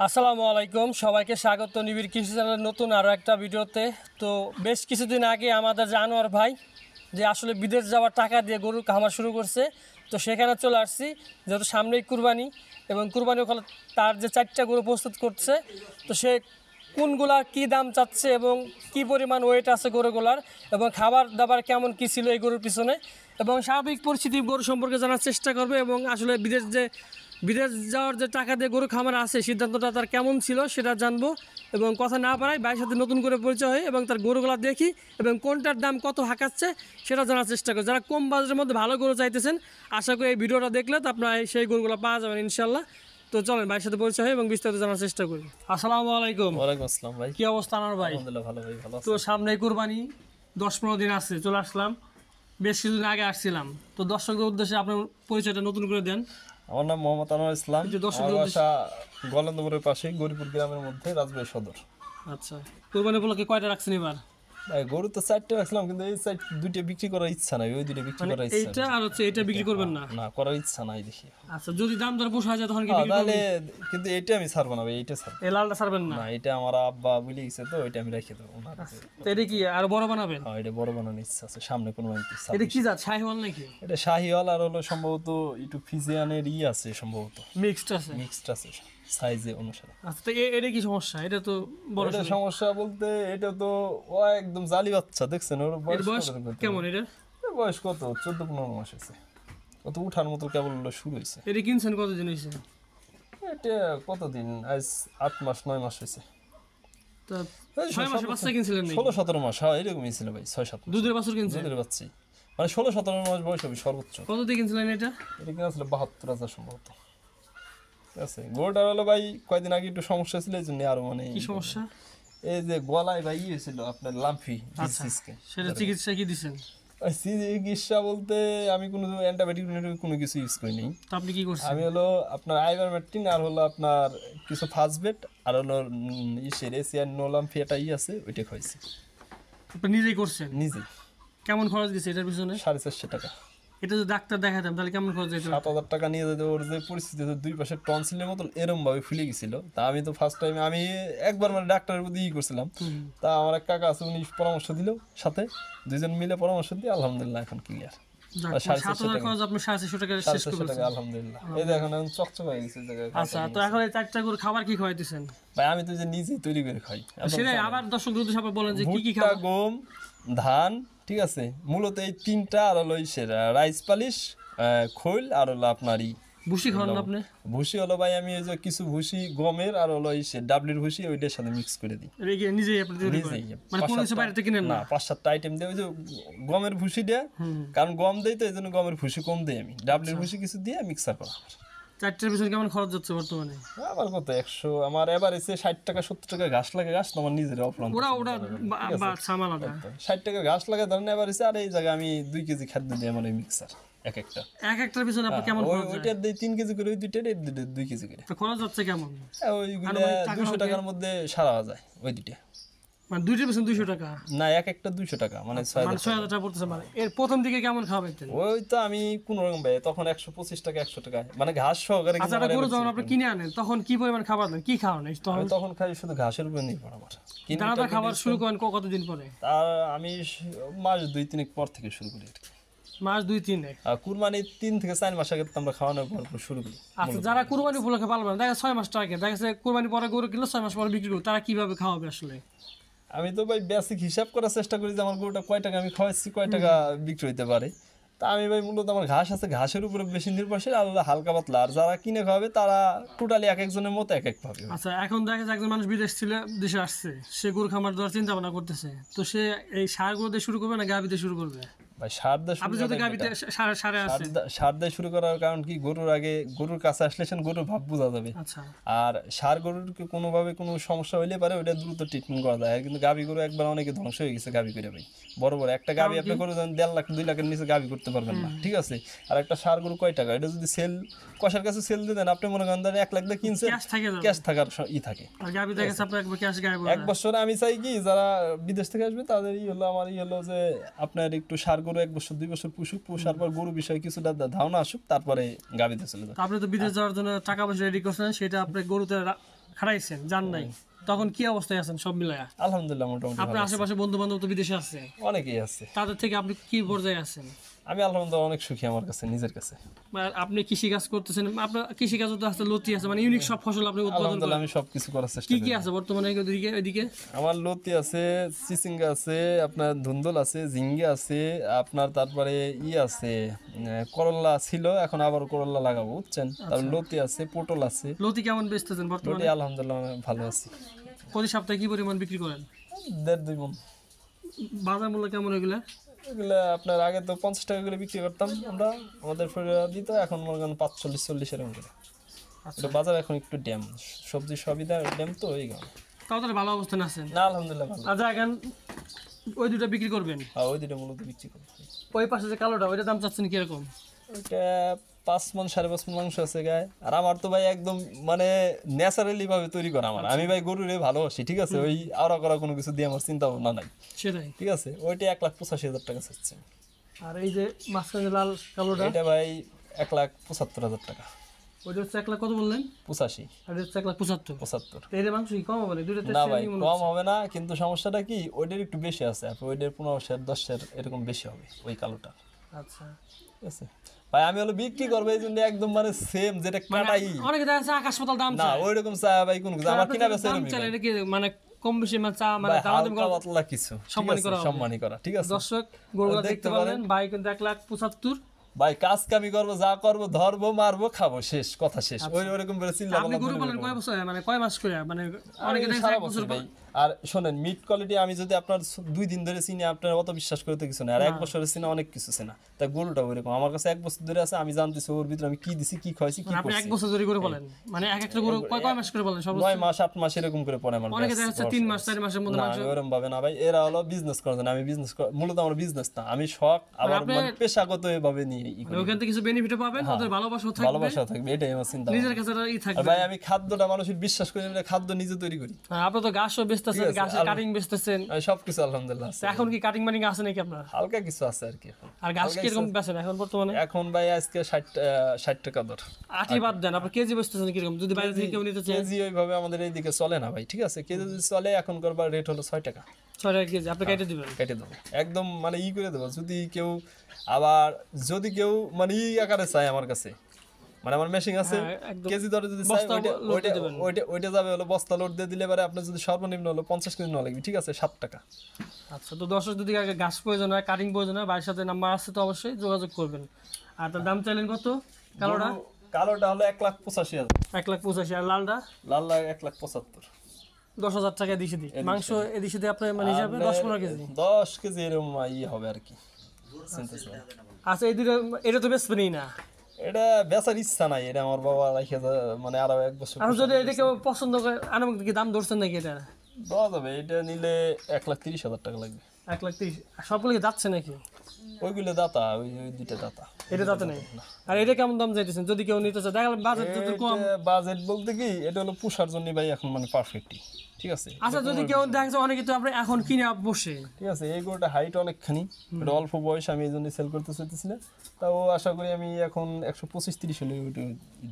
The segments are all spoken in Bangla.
আসসালামু আলাইকুম, সবাইকে স্বাগত নিবিড় কৃষি চ্যানেলের নতুন আরও একটা ভিডিওতে। তো বেশ কিছুদিন আগে আমাদের জানোয়ার ভাই যে আসলে বিদেশ যাওয়ার টাকা দিয়ে গরুর খামার শুরু করছে, তো সেখানে চলে আসছি যেহেতু সামনেই কুরবানি এবং কুরবানি ওখানে তার যে 4টা গরু প্রস্তুত করছে, তো সে কোনগুলার কী দাম চাচ্ছে এবং কি পরিমাণ ওয়েট আছে গরুগুলার এবং খাবার দাবার কেমন কী ছিল এই গরুর পিছনে এবং স্বাভাবিক পরিস্থিতি গরু সম্পর্কে জানার চেষ্টা করবে এবং আসলে বিদেশ যাওয়ার যে টাকা দিয়ে গরু খামার আছে সিদ্ধান্তটা তার কেমন ছিল সেটা জানবো এবং কথা না পারাই ভাইয়ের সাথে নতুন করে পরিচয় হয় এবং তার গরুগুলা দেখি এবং কোনটার দাম কত হাঁকাচ্ছে সেটা জানার চেষ্টা করি। যারা কম বাজেটের মধ্যে ভালো গরু চাইতেছেন, আশা করি এই ভিডিওটা দেখলে তো আপনার সেই গরুগুলো পাওয়া যাবেন ইনশাল্লাহ। তো চলেন ভাইয়ের সাথে পরিচয় হয় এবং বিস্তারিত জানার চেষ্টা করি। আসসালামু আলাইকুম। ওয়ালাইকুম আসসালাম ভাই, কি অবস্থা আমার ভাই? আলহামদুলিল্লাহ ভালো ভাই, ভালো। তো সামনে কুরবানি 10-15 দিন আসছে, চলে আসলাম, বেশ কিছুদিন আগে আসছিলাম। তো দর্শকদের উদ্দেশ্যে আপনার পরিচয়টা নতুন করে দেন। আমার নাম মোহাম্মদ আনোয়ার ইসলাম, দর্শক আমার বাসা গলন্দপুরের পাশে গরিপুর গ্রামের মধ্যে, রাজবাড়ী সদর। আচ্ছা, কুরবানি উপলক্ষে কয়টা রাখছেন এবার? ভাই গরু তো 4টা রাখলাম, কিন্তু এই সাইড 2টা বিক্রি করার ইচ্ছা নাই, ওই 2টা বিক্রি করার ইচ্ছা এইটা আর হচ্ছে এটা বিক্রি করবেন না? না, করার ইচ্ছা নাই দেখি। আচ্ছা, যদি দাম দর পোষায় যায় তখন কি বিক্রি তাহলে, করবেন? কিন্তু এটা আমি ছাড়বো না ভাই, এইটা ছাড়বো এই লালটা ছাড়বেন না? না, এটা আমার আব্বা বলে গেছে, তো এটা আমি রেখে দেবো না। তো এটা কি আর বড় বানাবেন? হ্যাঁ, এটা বড় বানানোর ইচ্ছা আছে, সামনে কোনো এটা কি জাত, শাহিওয়াল নাকি? এটা শাহিওয়াল আর হলো সম্ভবত একটু ফিজিয়ানের আছে, সম্ভবত মিক্সড আছে, মিক্সড আছে সাইজে অনুসারে। আচ্ছা, তো এটা কি সমস্যা? এটা তো বড় এটা সমস্যা বলতে, এটা তো ও একদম জালি বাচ্চা, দেখছেন ওর বয়স কেমন? এটা বয়স কত 14-15 মাস হয়েছে, কত উঠার মতো কেবল শুরু হয়েছে। এটা কিনছেন কতদিন হয়েছে? এটা কতদিন, আজ 8 মাস 9 মাস হয়েছে। তো 6 মাসের বাচ্চা কিনছিলেন নাকি? 16-17 মাস, হ্যাঁ এরকমই ছিল ভাই, 6-7 মাস দুধের বাছুর কিনছেন? দুধের বাচ্চা, মানে 16-17 মাস বয়স হবে সর্বোচ্চ। কত দিয়ে কিনছিলেন এটা? এটা কিনা ছিল 72,000 সম্ভবত। ঠিক আছে, গোটা হলো ভাই কয়দিন আগে একটু সমস্যা ছিল, এই জন্য আরো মানে কি সমস্যা? এই যে গলায় ভাই হয়েছিল আপনার লাম্ফি। আচ্ছা, সেটা চিকিৎসা কি দিছেন? চিকিৎসা বলতে আমি কোনো অ্যান্টিবায়োটিক কোনো কিছু ইউজ করি নি। তো আপনি কি করছেন? আমি হলো আপনার আইভারমেকটিন আর হলো আপনার কিছু ফাস্টবেট আর হলো ইসের এসিয়ান নোলাম্ফি একটা আছে, ওইটা খাইছি। আপনি নিজেই করছেন? নিজে। কেমন খরচ গেছে এটার পিছনে? 450 টাকা। এটা যদি ডাক্তার দেখাতাম তাহলে কেমন খরচ যেত? 7,000 টাকা নিয়ে যেতে। ওর যে পরিস্থিতি, দুই পাশে টনসিলের মতন এরম ভাবে ফুলে গেছিল, তা আমি তো ফার্স্ট টাইম আমি একবার মানে ডাক্তারের প্রতি করছিলাম। তা আমার এক কাকা আছে, উনি পরামর্শ দিল, সাথে দুইজন মিলে পরামর্শ দিয়ে আলহামদুলিল্লাহ এখন ক্লিয়ার। 7,000 খরচ আপনি 450 টাকা শেষ করে টাকা আলহামদুলিল্লাহ। এই দেখুন এখন চকচক হয়ে গেছে জায়গায়। আচ্ছা, তো এখন এই 4টা করে খাবার কি খাওয়াইতেছেন? ভাই আমি তো যে নিজে তৈরি করে খাই। সেটাই আবার দর্শক দুধ সাপে বলেন যে কি কি ভুট্টা, খাবার? গম, ধান, ঠিক আছে, মূলত এই 3টা, আর হলো রাইস পালিশ, খৈল, আর হলো আপনারই ভুসি খাওয়ান না আপনি? ভুসি হলো ভাই আমি ওই যে কিছু ভুসি গমের আর হলো ডাবলির ভুসি ওইটার সাথে মিক্স করে দিই নিজেই আপনি তৈরি করেন? মানে কোনো কিছু বাইরে থেকে কিনেন না? 5-7টা আইটেম দিয়ে ওই যে গমের ভুসি দেয়, কারণ গম দেই তো এই জন্য গমের ভুসি কম দেই আমি, ডাবলির ভুসি কিছু দিয়ে মিক্সার করা। 4টার পিছনে কেমন খরচ যাচ্ছে বর্তমানে? আমার কত 100, আমার এবার এসে 60 টাকা 70 টাকা ঘাস লাগে, ঘাস তো আমার নিজের অফলান, ওটা সামাল আদা 60 টাকা ঘাস লাগে ধরেন এবার এসে। আর এই জায়গায় আমি 2 কেজি খাদ্য দিই আমার ওই মিক্সার একটার পিছনে আপনি কেমন খরচ? ওইটার দিই 3 কেজি করে, ওই দুইটার 2 কেজি করে। তো খরচ যাচ্ছে কেমন? ওইগুলো 200 টাকার মধ্যে সারা যায় ওই দুইটা। মানে দুইটার পিছনে 200 টাকা? না, একটা 200 টাকা, মানে 6,000 টাকা পড়তেছে। মানে এর প্রথম দিকে কেমন খাওয়াইতেন? ওই তো আমি কোন রকম ভাই তখন 125 টাকা 100 টাকা মানে ঘাস সহকারে। আচ্ছা, গরু যখন আপনি কিনে আনেন তখন কি পরিমাণ খাবার দেন, কি খাওয়ান? তখন খাই শুধু ঘাসের উপর নির্ভর আমার। দানাদার খাবার শুরু করেন কতদিন পরে? তার আমি মাস 2-3 পর থেকে শুরু করি আর কি। মাস 2-3? কুরবানি 3 থেকে 4 মাস আগে আমরা খাওয়ানোর পর শুরু করি। আচ্ছা, যারা কুরবানি উপলক্ষে পালবেন, দেখা 6 মাস আগে, দেখা যাচ্ছে কুরবানি পরে গরু কিনলো 6 মাস পরে বিক্রি করবো, তারা কিভাবে খাওয়াবে আসলে? আমি তো ভাই বেসিক হিসাব করার চেষ্টা করি যে আমার গরুটা কয় টাকা আমি খাওয়াচ্ছি, কয় টাকা বিক্রি হইতে পারে। তা আমি ভাই মূলত আমার ঘাস আছে, ঘাসের উপরে বেশি নির্ভরশীল, আর হালকা পাতলা। আর যারা কিনে খাওয়াবে তারা টোটালি এক একজনের মতো এক এক ভাবে। আচ্ছা, এখন দেখা যাচ্ছে একজন মানুষ বিদেশ ছিল, দেশে আসছে, সে গরু খামার দেওয়ার চিন্তা ভাবনা করতেছে, তো সে এই সার গরু দিয়ে শুরু করবে না গাভী দিয়ে শুরু করবে? ভাই সার দিয়ে শুরু করার কারণ কি, গরুর কাছে আসলে গরুর ভাব বোঝা যাবে। আচ্ছা, আর সার গরুর কোনোভাবে কোনো সমস্যা হইলে পারে ওইটা দ্রুত ট্রিটমেন্ট করা যায়। কিন্তু গাভী গরু একবার অনেকে ধ্বংস হয়ে গেছে গাভী করে ভাই। বড় বড় একটা গাভী আপনি করে দেন 1.5 লাখ 2 লাখের নিচে গাভী করতে পারবেন না, ঠিক আছে। আর একটা সার গরু কয় টাকা, এটা যদি কষার কাছে সেল দিয়ে দেন, আপনি মনে করেন 1 লাখ দিয়ে কিনছে, ক্যাশ থাকার থাকে। এক বছর আমি চাই কি যারা বিদেশ থেকে আসবে তাদের আমার হলো যে আপনার একটু সার গরু 1 বছর 2 বছর পুষার পর গরু বিষয়ে কিছুটা ধারণা আসুক, তারপরে গাভীতে চলে যায়। আপনি তো বিদেশ যাওয়ার জন্য টাকা পয়সা রেডি করছেন, সেটা আপনি গরুতে খারাইছেন যান নাই, তখন কি অবস্থায় আছেন সব মিলায়া? আলহামদুলিল্লাহ মোটামুটি আপনার আশেপাশে বন্ধু বান্ধব তো বিদেশে আছে, অনেকেই আছে। তাদের থেকে আপনি কি পর্যায়ে আছেন? আমি আলহামদুলিল্লাহ অনেক সুখী আমার কাছে, নিজের কাছে। আপনি কৃষি কাজ করতেছেন, আপনার কৃষি কাজও তো আছে, লতি আছে, মানে ইউনিক সব ফসল আপনি উৎপাদন আলহামদুলিল্লাহ করেন। আমি সবকিছু করার চেষ্টা কি করি। কি আছে বর্তমানে এদিকে? আমার লতি আছে, চিচিঙ্গা আছে, আপনার ধুন্দল আছে, ঝিঙ্গা আছে, আপনার তারপরে আছে করল্লা ছিল, এখন আবার করল্লা লাগাবো বুঝছেন। তারপর লতি আছে, পটল আছে। লতি কেমন বেচতেছেন লতি বর্তমানে? আলহামদুলিল্লাহ আমি ভালো আছি। প্রতি সপ্তাহে কি পরিমাণ বিক্রি করেন? 1.5-2 মণ। বাজার মূল্য কেমন এগুলা? এগুলো আপনার আগে তো 50 টাকা করে বিক্রি করতাম আমরা, আমাদের ফেরা দিত, এখন মনে করেন 45-40 এরকম করে। এটা বাজার এখন একটু ড্যাম, সবজি সবই ড্যাম তো এই কারণে। তাও তাহলে ভালো অবস্থান আছেন। না আলহামদুলিল্লাহ ভালো। আচ্ছা, এখন ওই দুটো বিক্রি করবেন? আর ওই দুটো মূলত বিক্রি করি। ওই পাশে যে কালোটা, ওইটা দাম চাচ্ছেন কিরকম? ওইটা 5 মণ 5.5 মণ মাংস আছে গায়ে। আর আমার তো ভাই একদম মানে ন্যাচারালি ভাবে তৈরি করা আমার, আমি ভাই গরুরে ভালোবাসি, ঠিক আছে। ওই আওড়া করা কোনো কিছু দিয়ে আমার চিন্তা ভাবনা নাই, সেটাই। ঠিক আছে। ওইটা 1,85,000 টাকা চাচ্ছে। আর এই যে মাঝখানে লাল কালোটা, এটা ভাই 1,75,000 টাকা। ওইটা হচ্ছে 1 লাখ কত বললেন? 85 আর এটা হচ্ছে 1,75,000। 75। তো এর মাংস কি কম হবে না? দুটোতে না ভাই same মনে কম হচ্ছে। হবে না, কিন্তু সমস্যাটা কি ওইটার একটু বেশি আছে, আর ওইটার 15-10 এরকম বেশি হবে ওই কালোটা, আচ্ছা, ঠিক আছে ভাই। আমি হলো বিক্রি করবো এই জন্য একদম মানে সেম যেটা কাটাই অনেকে দেখা যাচ্ছে আকাশ পাতাল দাম না, চায়। ওইরকম চা ভাই কোন কিছু আমার কিনা বেচা দাম চাইলে এটা কি মানে কম বেশি মানে চা মানে দাম হালকা পাতলা কিছু, সম্মানী করা হবে। সম্মানী করা, ঠিক আছে। দর্শক গরুগুলো দেখতে পারলেন, ভাই কিন্তু 1,75,000। ভাই কাজ কামি করবো, যা করবো, ধরবো, মারবো, খাবো, শেষ কথা শেষ। ওই ওরকম করে চিল্লা আপনি গরু পালন কয় বছর মানে কয় মাস করে মানে অনেকে দেখা সারা যায় 1 বছর বছর ভাই। আর শোনেন মিট কোয়ালিটি আমি যদি আপনার 2 দিন ধরে চিনি, আপনার অত বিশ্বাস করতে কিছু না। আর 1 বছরের চিনা অনেক কিছু চিনা। তাই গরুটা ওইরকম আমার কাছে 1 বছর ধরে আছে, আমি জানতেছি ওর ভিতরে আমি কি দিছি, কি খাইছি, কি আপনি 1 করছি। বছর ধরে করে বলেন মানে এক একটা গরু কয় মাস করে বলেন? সব 9 মাস 8 মাস এরকম করে পড়ে আমার। অনেকে দেখা যাচ্ছে 3 মাস 4 মাসের মধ্যে না মাংস। আমি ওরকম ভাবে না ভাই, এরা হলো বিজনেস করে না, আমি বিজনেস মূলত আমার বিজনেস না, আমি শখ আবার মানে পেশাগত ভাবে নিয়ে ওখান থেকে কিছু বেনিফিট পাবেন, ওদের ভালোবাসা থাকবে, ভালোবাসা থাকবে, এটাই আমার চিন্তা। নিজের কাছে ই আর থাকবে। ভাই আমি খাদ্যটা মানুষের বিশ্বাস করি, আমি খাদ্য নিজে তৈরি করি। আপনি তো ঘাসও বেচতেছেন, ঘাসের কাটিং বেচতেছেন, আমি সবকিছু আলহামদুলিল্লাহ আছে। এখন কি কাটিং মাটিং আছে নাকি আপনার? হালকা কিছু আছে আর কি এখন। আর ঘাস কিরকম বেচেন এখন বর্তমানে? এখন ভাই আজকে 60 টাকা দর। আটি বাদ দেন, আপনি কেজি বেচতেছেন কিরকম যদি বাইরে থেকে কেউ নিতে চায়? কেজি ওইভাবে আমাদের এইদিকে চলে না ভাই, ঠিক আছে। কেজি যদি চলে এখন করবার রেট হলো 6 টাকা। 6 টাকা কেজি আপনি কেটে দিবেন? কেটে দেবো একদম মানে করে দেবো। যদি কেউ আবার যদি কেউ মানে আকারে চায় আমার কাছে, মানে আমার মেশিন আছে, একদম কেজি দরে যদি চাই বস্তা load দিয়ে দিবেন। ওইটা যাবে হলো বস্তা লোড দিয়ে দিলে পারে আপনার যদি সর্বনিম্ন হলো 50 কেজি নেওয়া লাগবে, ঠিক আছে, 7 টাকা। আচ্ছা, তো দর্শক যদি আগে ঘাস প্রয়োজন হয়, কাটিং প্রয়োজন হয়, ভাইয়ের সাথে নাম্বার আছে তো অবশ্যই যোগাযোগ করবেন। আর তার দাম চাইলেন কত? কালোটা হলো 1,85,000, 1,85,000। আর লালটা? লাল 1,75,000। 10,000 টাকা দিছে দি মাংস এদিকে দিয়ে আপনার মানে হিসাবে 10-15 কেজি 10 কেজি এরকম হবে আর কি। আচ্ছা, এই দুটো এটা তো বেচবেনই না? এটা বেচার ইচ্ছা নাই, এটা আমার বাবা রাখে মানে আরো 1 বছর। আর যদি এটা কেউ পছন্দ করে, আনুমানিক কি দাম ধরছেন নাকি এটা? দেওয়া যাবে, এটা নিলে 1,30,000 টাকা লাগবে। 1,30,000 সবগুলো কি যাচ্ছে নাকি? ওইগুলো দাতা, ওই দুইটা দাতা, এটা যাতে নেই। আর এটা কেমন দাম চাইতেছেন যদি কেউ নিতে চায়? দেখালাম বাজেট তো কম। বাজেট বলতে কি এটা হলো পুষার জন্য ভাই এখন মানে পারফেক্টই, ঠিক আছে। আচ্ছা, যদি কেউ দেখছে অনেকে তো আপনি এখন কিনে বসে, ঠিক আছে, এই গরুটা হাইট অনেকখানি, এটা অল্প বয়স, আমি এই জন্য সেল করতে চাইতেছি না। তাও আশা করি আমি এখন 125-30 হলে ওইটা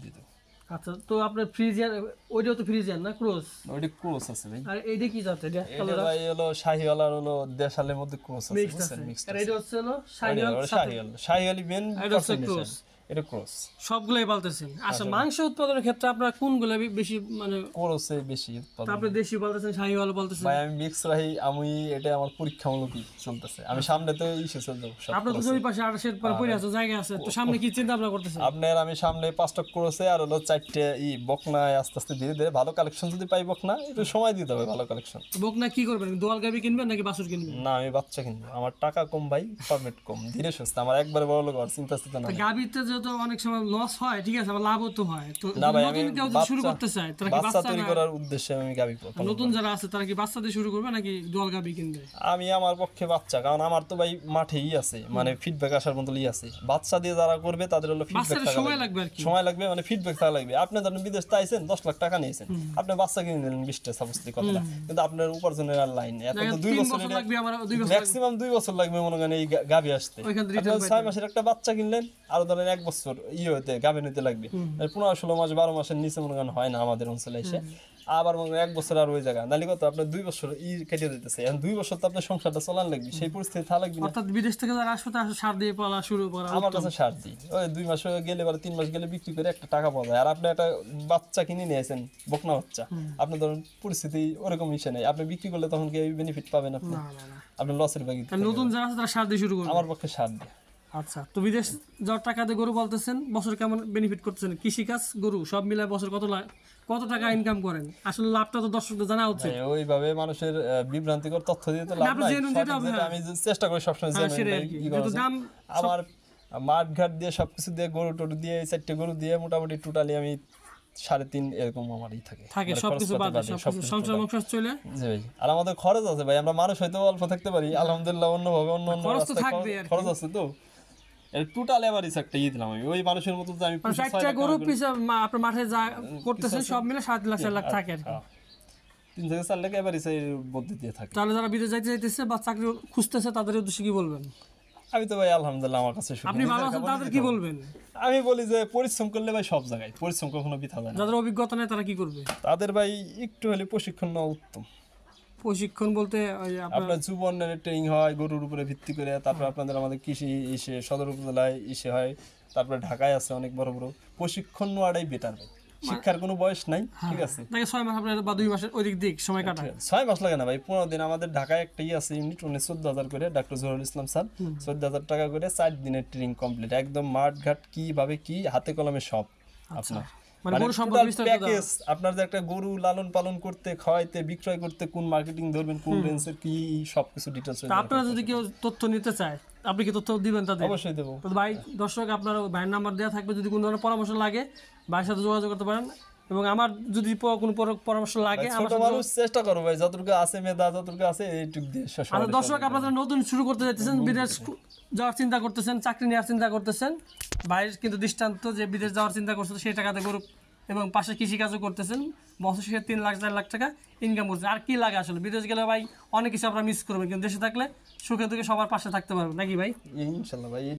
দিয়ে দেবো। আচ্ছা, তো আপনার ফ্রিজিয়ান ওইটাও তো ফ্রিজিয়ান না, ক্রস? ওইটা ক্রস আছে ভাই। আর এইটা কি জাত? এটা এটা ভাই হলো শাহিওয়ালার হলো দেশালের মধ্যে ক্রস আছে, মিক্সড আছে। বুঝছেন, মিক্সড আর আছে। এটা হচ্ছে হলো শাহিওয়াল সাথে শাহিওয়ালি মেন এটা হচ্ছে ক্রস। এটা ক্রস। সবগুলাই পালতেছেন। আচ্ছা, মাংস উৎপাদনের ক্ষেত্রে আপনার কোনগুলো বেশি মানে? ক্রসে বেশি উৎপাদন। আপনি দেশি পালতেছেন, শাহিওয়াল পালতেছেন? ভাই আমি মিক্স রাহি, আমি এটা আমার পরীক্ষামূলকই চলতেছে। আমি সামনে তো ইসে চলতে সব। আপনার তো দুই পাশে আড়াশের পর পড়ে আছে, জায়গা আছে, তো সামনে কি চিন্তা ভাবনা করতেছেন? আপনার আমি সামনে 5টা ক্রসে আর হলো 4টে বকনায় আস্তে আস্তে ধীরে ধীরে ভালো কালেকশন যদি পাই, বকনা একটু সময় দিতে হবে ভালো কালেকশন। বকনা কি করবেন? দোয়াল গাবি কিনবেন নাকি বাছুর কিনবেন? না আমি বাচ্চা কিনবো, আমার টাকা কম ভাই, ফরম্যাট কম, ধীরে সুস্থে, আমার একবারে বড় লোক আর চিন্তা না। গাবিতে যেহেতু অনেক সময় লস হয়, ঠিক আছে, আবার লাভও তো হয়, তো না ভাই আমি নতুন কেউ যদি শুরু করতে চায় তারা কি বাচ্চা বাচ্চা তৈরি করার উদ্দেশ্যে আমি গাবি পালন নতুন যারা আছে তারা কি বাচ্চা দিয়ে শুরু করবে নাকি দোয়াল গাবি কিনবে? আমি আমার পক্ষে বাচ্চা, কারণ আমার তো ভাই মাঠেই আছে, মানে ফিডব্যাক আসার মতো আছে। বাচ্চা দিয়ে যারা করবে তাদের হলো ফিডব্যাক বাচ্চাটা সময় লাগবে আর কি। সময় লাগবে, মানে ফিডব্যাক থাকা লাগবে। আপনি ধরেন বিদেশ আইছেন 10 লাখ টাকা নিয়েছেন, আপনি বাচ্চা কিনে নিলেন 20টা সাপোজলি কথাটা, কিন্তু আপনার উপার্জনের আর লাইন এত তো 2 3 বছর বছর লাগবে, আমার 2 বছর ম্যাক্সিমাম 2 বছর লাগবে মনে করেন এই গাবি আসতে। ওইখান থেকে আপনি 6 মাসের একটা বাচ্চা কিনলেন, আর ধরেন 1 বছর হতে গাবি নিতে লাগবে। 15-16 মাস 12 মাসের নিচে মনে করেন হয় না আমাদের অঞ্চলে এসে। আবার মনে করেন 1 বছর আর ওই জায়গা নালি কত আপনার 2 বছর কেটে দিতেছে এখন 2 বছর তো আপনার সংসারটা চলান লাগবে সেই পরিস্থিতি থাকা লাগবে না। অর্থাৎ বিদেশ থেকে যারা আসবে তারা সার দিয়ে পালা শুরু করা আমার কাছে সার দিই ওই 2 মাস গেলে বা 3 মাস গেলে বিক্রি করে একটা টাকা পাওয়া যায়। আর আপনি একটা বাচ্চা কিনে নিয়েছেন বকনা বাচ্চা, আপনি ধরুন পরিস্থিতি ওরকম ইসে নেই, আপনি বিক্রি করলে তখন কি বেনিফিট পাবেন আপনি? না না না আপনি লসের ভাগি আর নতুন যারা আছে তারা সার দিয়ে শুরু করবে। আমার পক্ষে সার দেয়। আচ্ছা, তো বিদেশ যাওয়ার টাকা দিয়ে গরু বলতেছেন, বছর কেমন বেনিফিট করতেছেন? কৃষিকাজ গরু সব মিলায় বছর কত টাকা ইনকাম করেন? আসলে লাভটা তো দর্শকদের জানা উচিত। ওইভাবে মানুষের বিভ্রান্তিকর তথ্য দিয়ে তো লাভ আপনি নাই। জেনুইন যেটা সঠিক যেটা আমি চেষ্টা করি সবসময় হ্যাঁ, জেনুইন সেটাই আর ভাই কি। ই করার যেহেতু জন্য। দাম আমার মাঠ ঘাট দিয়ে সবকিছু দিয়ে গরু টরু দিয়ে 4টে গরু দিয়ে মোটামুটি টোটালি আমি 3.5 এরকম আমারই থাকে থাকে মানে সবকিছু খরচপাতি বাদে, বাদে, সবকিছু সংসার মংসার চলে। জি ভাই। আর আমাদের খরচ আছে ভাই, আমরা মানুষ হয়তো অল্প থাকতে পারি, আলহামদুলিল্লাহ অন্যভাবে অন্য খরচ তো রাস্তায় থাকবেই আর কি। খরচ আছে তো টোটাল এভারেজ একটা দিলাম আমি ওই মানুষের মতো তো আমি 4টা গরু পিছে আপনার মাঠে যা করতেছেন সব মিলে 7 লাখ 4 লাখ থাকে আর কি। 3 থেকে 4 লাখ এভারেজ এর মধ্যে দিয়ে থাকে। তাহলে যারা বিদেশ যাইতেছে বা চাকরি খুঁজতেছে তাদের উদ্দেশ্যে কি বলবেন? আমি তো ভাই আলহামদুলিল্লাহ আমার কাছে আপনি ভালো আছেন, তাদের কি বলবেন? আমি বলি যে পরিশ্রম করলে ভাই সব জায়গায় পরিশ্রম কখনো বৃথা যায় না। যাদের অভিজ্ঞতা নেই তারা কি করবে? তাদের ভাই একটু হলে প্রশিক্ষণ নেওয়া উত্তম। প্রশিক্ষণ বলতে ওই আপনার যুবনের ট্রেনিং হয় গরুর উপরে ভিত্তি করে, তারপর আপনাদের আমাদের কৃষি ইসে সদর উপজেলায় ইসে হয়, তারপরে ঢাকায় আছে অনেক বড় বড় প্রশিক্ষণ নেওয়াটাই বেটার ভাই। শিক্ষার কোনো বয়স নাই, ঠিক আছে? তাকে 6 মাস আপনার বা 2 মাসের ওই দিক সময় কাটায়। 6 মাস লাগে না ভাই, 15 দিন। আমাদের ঢাকায় একটা আছে ইউনিট 14,000 করে, ডাক্তার জহুরুল ইসলাম স্যার 14,000 টাকা করে 4 দিনের ট্রেনিং কমপ্লিট, একদম মাঠ ঘাট কিভাবে কি হাতে কলমে সব আপনার মানে গরু সম্পর্কে বিস্তারিত প্যাকেজ। আপনার যে একটা গরু লালন পালন করতে, খাওয়াইতে, বিক্রয় করতে কোন মার্কেটিং ধরবেন, কোন রেঞ্জের কি সবকিছু ডিটেইলস। তা আপনারা যদি কেউ তথ্য নিতে চায় আপনি কি তথ্য দিবেন তাদের? অবশ্যই দেবো। তো ভাই দর্শক আপনার ভাইয়ের নাম্বার দেওয়া থাকবে, যদি কোনো ধরনের পরামর্শ লাগে ভাইয়ের সাথে যোগাযোগ করতে পারেন। এবং আমার যদি কোনো পরামর্শ লাগে ছোট মানুষ চেষ্টা করো ভাই, যতটুকু আছে মেধা যতটুকু আছে এইটুকু দিয়ে আর দর্শক আপনারা নতুন শুরু করতে যাচ্ছেন, বিদেশ যাওয়ার চিন্তা করতেছেন, চাকরি নেওয়ার চিন্তা করতেছেন, ভাইয়ের কিন্তু দৃষ্টান্ত যে বিদেশ যাওয়ার চিন্তা করতেছে সেই টাকাতে গরু এবং পাশে কৃষিকাজও করতেছেন, বছর শেষে 3 লাখ 4 লাখ টাকা ইনকাম করছেন। আর কি লাগে আসলে? বিদেশ গেলে ভাই অনেক কিছু আপনারা মিস করবেন, কিন্তু দেশে থাকলে সুখে দুঃখে সবার পাশে থাকতে পারবেন নাকি ভাই? ইনশাল্লাহ ভাই।